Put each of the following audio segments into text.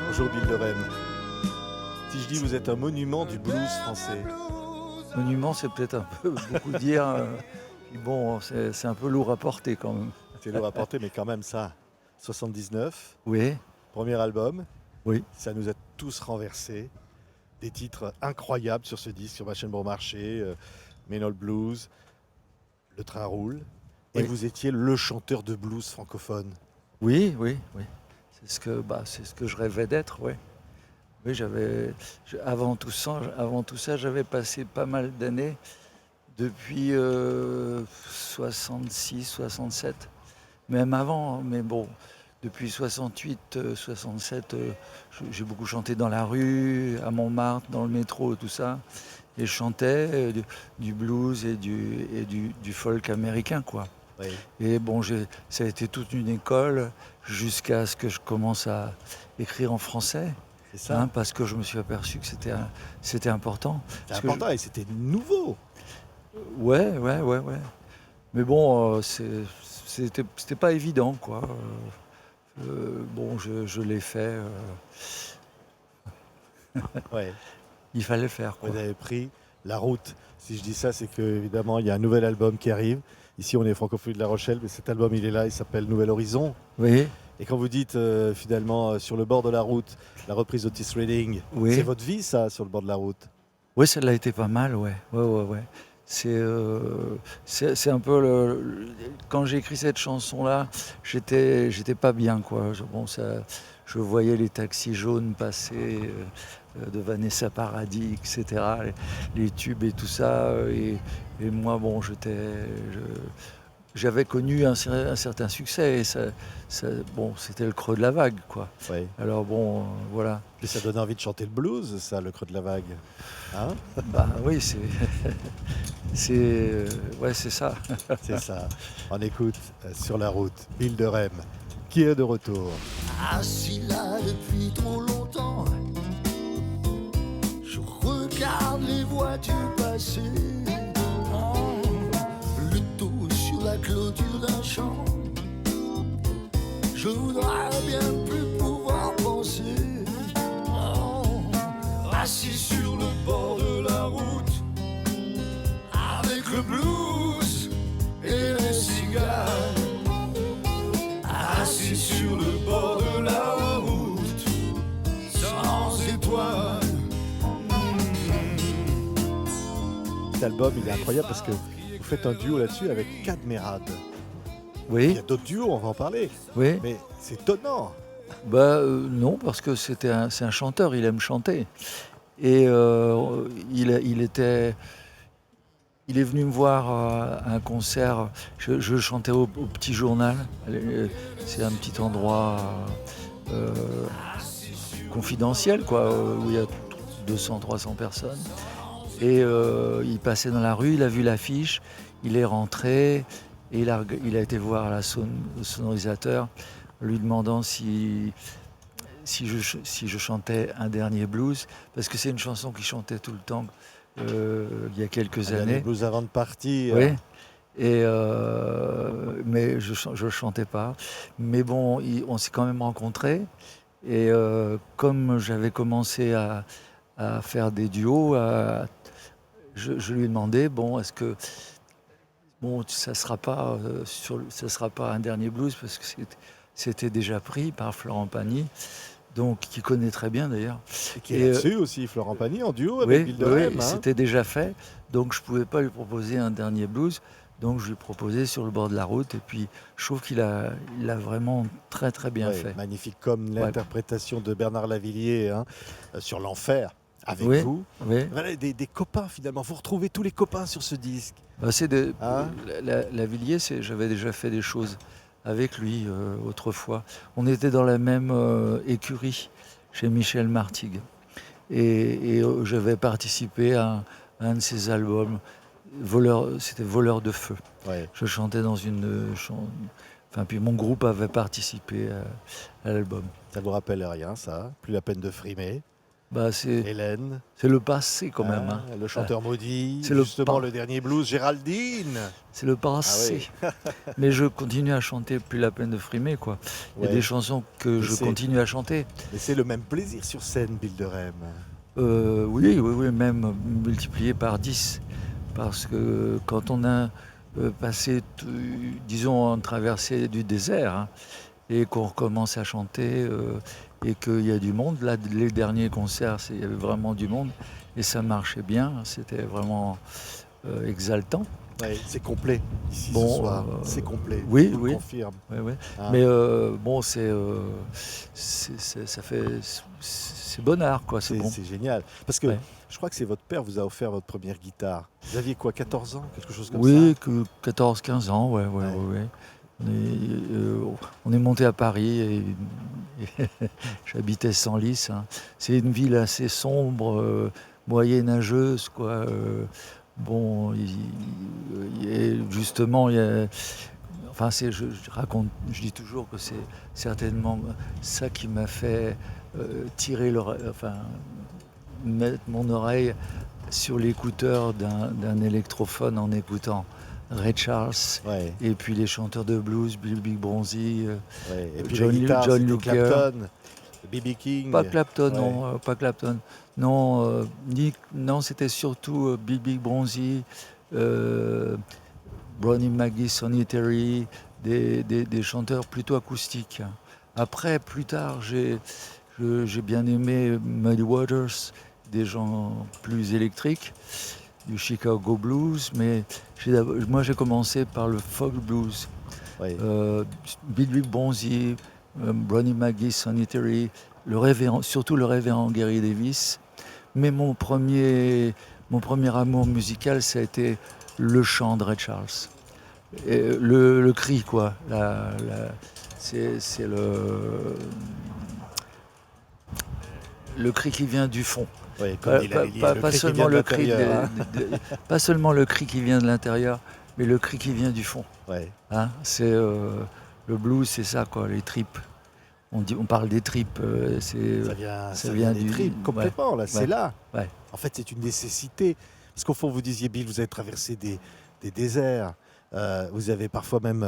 Bonjour Bill de Rennes. Si je dis vous êtes un monument du blues français, Monument, c'est peut-être un peu beaucoup dire. Puis bon, c'est un peu lourd à porter quand même. c'est lourd à porter, mais quand même ça, 79, Oui, premier album, oui, ça nous a tous renversés. Des titres incroyables sur ce disque, sur Machine Bon Marché, Main Old Blues, Le Train Roule. Et oui, vous étiez le chanteur de blues francophone. oui, oui, oui. C'est ce que je rêvais d'être, oui. Oui, avant tout ça, j'avais passé pas mal d'années depuis 66, 67, même avant, hein, mais bon, depuis 68, 67, j'ai beaucoup chanté dans la rue, à Montmartre, dans le métro, tout ça. Et je chantais du blues et du folk américain, quoi. Oui, Et bon, ça a été toute une école jusqu'à ce que je commence à écrire en français, c'est ça. hein, parce que je me suis aperçu que c'était important. C'est Parce que important et c'était nouveau. ouais, ouais, ouais, ouais. Mais bon, c'était pas évident, quoi. Bon, je l'ai fait. Ouais. Il fallait le faire, Vous quoi. avez pris la route. Si je dis ça, c'est qu'évidemment, il y a un nouvel album qui arrive. Ici, on est francophonie de La Rochelle, mais cet album, il est là, il s'appelle Nouvel Horizon. Oui, Et quand vous dites finalement sur le bord de la route, la reprise d'Otis Redding, c'est oui. votre vie ça, sur le bord de la route? Oui, celle-là était pas mal, ouais. Ouais, ouais, ouais. C'est un peu quand j'ai écrit cette chanson-là, j'étais pas bien, quoi. Je voyais les taxis jaunes passer de Vanessa Paradis, etc. Les tubes et tout ça. Et moi, bon, j'avais connu un certain succès. Bon, c'était le creux de la vague, quoi. Oui. Alors bon, voilà. Puis ça donne envie de chanter le blues, ça, le creux de la vague. Hein? Bah oui, c'est, ouais, c'est ça. C'est ça. On écoute sur la route Bill de Rem, qui est de retour. Assis là depuis trop longtemps, je regarde les voitures passer. Oh, le dos sur la clôture d'un champ. Je voudrais bien plus pouvoir penser. Oh, assis sur le bord de la route, avec le blues et les cigares. Assis sur le bord de la route, sans étoiles. Cet album, il est incroyable parce que vous faites un duo là-dessus avec Kad Merad. Il Oui, y a d'autres duos, on va en parler. oui. Mais c'est étonnant. Bah non, parce que c'est un chanteur, il aime chanter. Et il est venu me voir à un concert. Je chantais au Petit Journal. C'est un petit endroit euh, confidentiel, quoi, où il y a 200, 300 personnes. Et il passait dans la rue, il a vu l'affiche, il est rentré et il a été voir le sonorisateur, lui demandant si je chantais un dernier blues, parce que c'est une chanson qu'il chantait tout le temps il y a quelques Un dernier années. blues avant de partir. Oui. Et mais je chantais pas. Mais bon, on s'est quand même rencontrés. Et comme j'avais commencé à faire des duos, je lui ai demandé, bon, est-ce que bon, ça sera pas un dernier blues parce que c'était déjà pris par Florent Pagny, donc qui connaît très bien d'ailleurs. Et qui est Et là-dessus aussi, Florent Pagny, en duo avec oui, Bill de oui, Rem. oui, Hein? c'était déjà fait, donc je pouvais pas lui proposer un dernier blues. Donc je lui ai proposé Sur le bord de la route, et puis je trouve il l'a vraiment très très bien Ouais, fait. magnifique comme Ouais. l'interprétation de Bernard Lavillier hein, sur l'enfer avec Oui, vous. oui. Voilà, des copains finalement. Vous retrouvez tous les copains sur ce disque. Bah, Hein? Lavilliers, j'avais déjà fait des choses avec lui autrefois. On était dans la même écurie chez Michel Martigues. Et j'avais participé à un de ses albums. C'était Voleur de feu. Ouais. Je chantais dans enfin, puis mon groupe avait participé à l'album. Ça vous rappelle rien, ça? Plus la peine de frimer. Bah, Hélène. c'est le passé quand même. Ah, Hein. le chanteur maudit, c'est le justement pas- le dernier blues, Géraldine. C'est le passé. Mais je continue à chanter, plus la peine de frimer, quoi. Il y a Ouais. des chansons que Mais je c'est- continue à chanter. Mais c'est le même plaisir sur scène, Bill de Rem. Oui, même multiplié par 10. Parce que quand on a passé, disons, en traversée du désert, hein, et qu'on recommence à chanter, et qu'il y a du monde, là, les derniers concerts, il y avait vraiment du monde, et ça marchait bien, c'était vraiment exaltant. Ouais, c'est complet ici Bon, ce soir. C'est complet. oui, je vous oui. le confirme. Ouais. Hein. Mais bon, ça fait, c'est bon art, quoi, c'est bon. C'est génial. Parce que Ouais. je crois que c'est votre père vous a offert votre première guitare. Vous aviez quoi, 14 ans, quelque chose comme Oui, ça? que 14-15 ans, ouais. On est monté à Paris et j'habitais Senlis. Hein. C'est une ville assez sombre, moyenâgeuse, quoi. Bon, et justement, enfin, je raconte, je dis toujours que c'est certainement ça qui m'a fait tirer mettre mon oreille sur l'écouteur d'un électrophone en écoutant Ray Charles, Ouais, et puis les chanteurs de blues, Bill Big Bronzy, ouais. Et puis John, la guitare, John c'était Looker. Clapton, B.B. King. Pas Clapton, Ouais. non, pas Clapton. Non, non, c'était surtout Bill Big Bronzy, Brownie McGee, Sonny Terry, des chanteurs plutôt acoustiques. Après, plus tard, j'ai bien aimé Muddy Waters, des gens plus électriques, du Chicago Blues, mais moi j'ai commencé par le folk blues. Ouais. Bill Big Bronzy, Brownie McGee, Sonny Terry, surtout le révérend Gary Davis. Mais mon premier amour musical, ça a été le chant de Ray Charles. Et le cri, quoi. C'est le cri qui vient du fond. Ouais, comme dit la Lily, le Pas cri qui seulement vient de le cri l'intérieur, hein. pas seulement le cri qui vient de l'intérieur, mais le cri qui vient du fond. Ouais. Hein, le blues, c'est ça, quoi, les tripes. On parle des tripes. Ça vient des tripes complètement, là, c'est Ouais. là. Ouais. En fait, c'est une nécessité. Parce qu'au fond, vous disiez, Bill, vous avez traversé des déserts. Vous avez parfois même,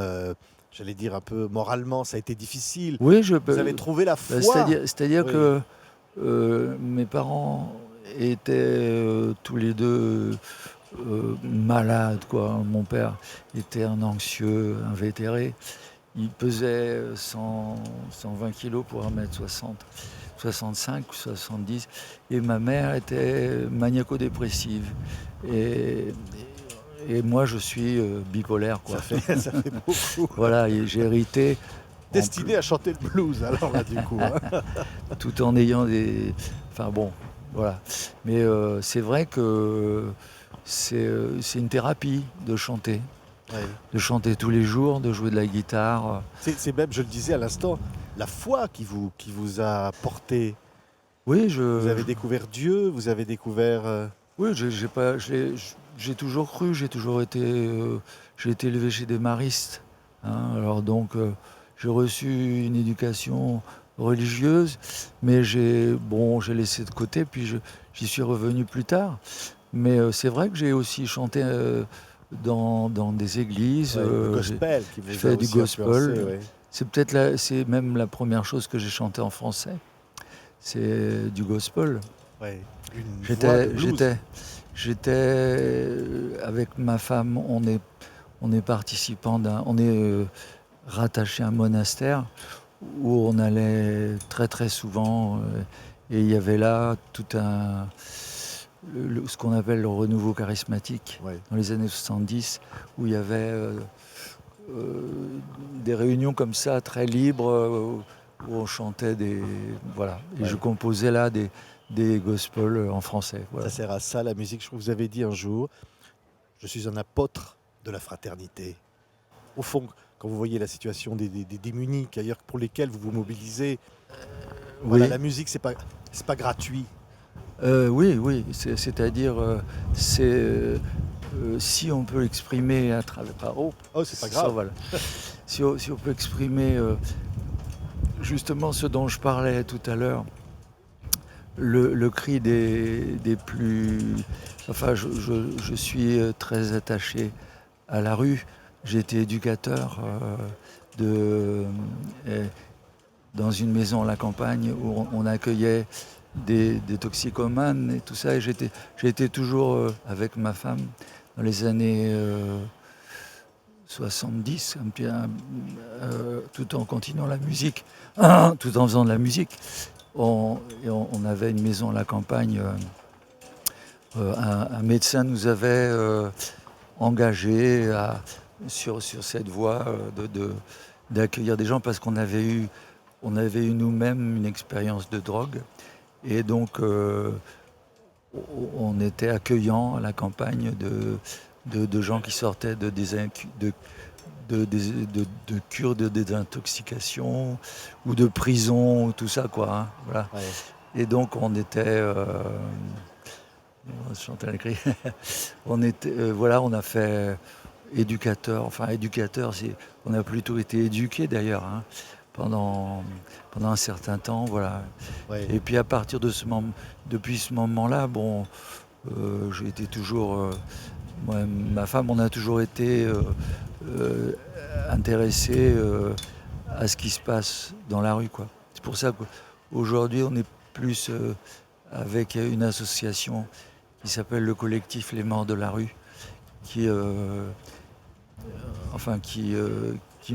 j'allais dire un peu moralement, ça a été difficile. Oui, Vous avez trouvé la foi. c'est-à-dire Oui. que mes parents étaient tous les deux malades, quoi. Mon père était un anxieux, invétéré. Il pesait 120 kilos pour 1m60, 65 ou 70. Et ma mère était maniaco-dépressive. Et moi, je suis bipolaire, quoi. Ça fait beaucoup. Voilà, et j'ai hérité. Destiné à chanter le blues, alors là, du coup. Hein. Tout en ayant des... Enfin bon, voilà. Mais c'est vrai que c'est une thérapie de chanter. Ouais. De chanter tous les jours, de jouer de la guitare. C'est même, je le disais à l'instant, la foi qui vous a porté. Oui, Vous avez découvert Dieu, vous avez découvert... Oui, j'ai toujours cru, j'ai été élevé chez des maristes. Hein, alors donc, j'ai reçu une éducation religieuse, mais j'ai laissé de côté, puis j'y suis revenu plus tard. Mais c'est vrai que j'ai aussi chanté dans des églises. le gospel qui vous je a fais du aussi gospel. influencé, ouais. C'est même la première chose que j'ai chantée en français. C'est du gospel. Ouais, une voix de blues. J'étais avec ma femme, on est participant on est rattaché à un monastère où on allait très très souvent, et il y avait là tout ce qu'on appelle le renouveau charismatique, Ouais. dans les années 70, où il y avait des réunions comme ça très libres, où on chantait voilà. Et Ouais. je composais là des gospels en français. Voilà. Ça sert à ça, la musique. Je crois que vous avez dit un jour, je suis un apôtre de la fraternité. Au fond, quand vous voyez la situation des démunis, d'ailleurs pour lesquels vous vous mobilisez, voilà, la musique, c'est pas gratuit. Oui, c'est-à-dire, si on peut exprimer à travers... Oh, c'est pas ça, grave. voilà. Si on peut exprimer justement ce dont je parlais tout à l'heure, le cri des plus... Enfin, je suis très attaché à la rue. J'ai été éducateur dans une maison à la campagne où on accueillait des toxicomanes et tout ça. Et j'ai été toujours avec ma femme dans les années 70, tout en continuant la musique, tout en faisant de la musique. On avait une maison à la campagne. Un médecin nous avait engagés sur cette voie d'accueillir des gens parce qu'on avait eu nous-mêmes une expérience de drogue. Et donc, on était accueillant à la campagne de gens qui sortaient de cures de désintoxication ou de prison, tout ça, quoi. Hein, voilà. Ouais. Et donc, on était... Chantal Ancri. On a fait éducateur. Enfin, éducateur, on a plutôt été éduqués d'ailleurs pendant un certain temps, voilà. Ouais. Et puis à partir depuis ce moment-là, bon, j'ai été toujours, moi, ma femme, on a toujours été intéressés à ce qui se passe dans la rue, quoi. C'est pour ça qu'aujourd'hui, on est plus avec une association qui s'appelle le collectif Les Morts de la rue, qui met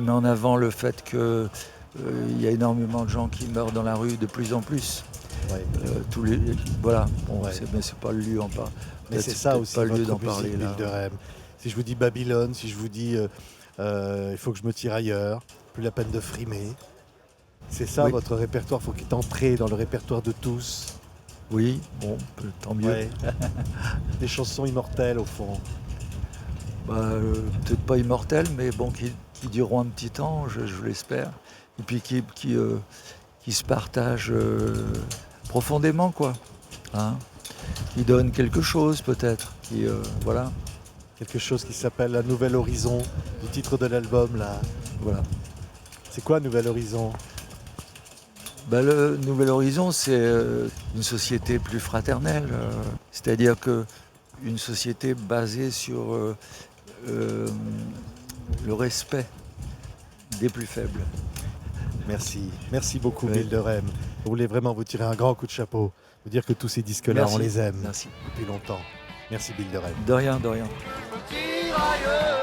en avant le fait qu'il y a énormément de gens qui meurent dans la rue de plus en plus. Ouais. Voilà, bon, Ouais. mais c'est pas le lieu en parler. Mais c'est ça aussi pas le lieu votre d'en musique, parler là. Bilderem. Si je vous dis Babylone, si je vous dis il faut que je me tire ailleurs, plus la peine de frimer. C'est ça Oui. votre répertoire, il faut qu'il entre dans le répertoire de tous. Oui, bon, tant mieux. Ouais. Des chansons immortelles au fond. Peut-être pas immortels, mais bon, qui dureront un petit temps, je l'espère. Et puis qui se partagent profondément, quoi. Hein, qui donnent quelque chose, peut-être. Voilà. Quelque chose qui s'appelle La Nouvelle Horizon, du titre de l'album là. Voilà. C'est quoi Nouvel Horizon? Le Nouvel Horizon, c'est une société plus fraternelle. C'est-à-dire une société basée sur le respect des plus faibles. Merci. Merci beaucoup, Ouais. Bilderem. Je voulais vraiment vous tirer un grand coup de chapeau. Vous dire que tous ces disques-là, Merci. on les aime Merci. depuis longtemps. Merci, Bilderem. De rien, de rien. Tirailleurs.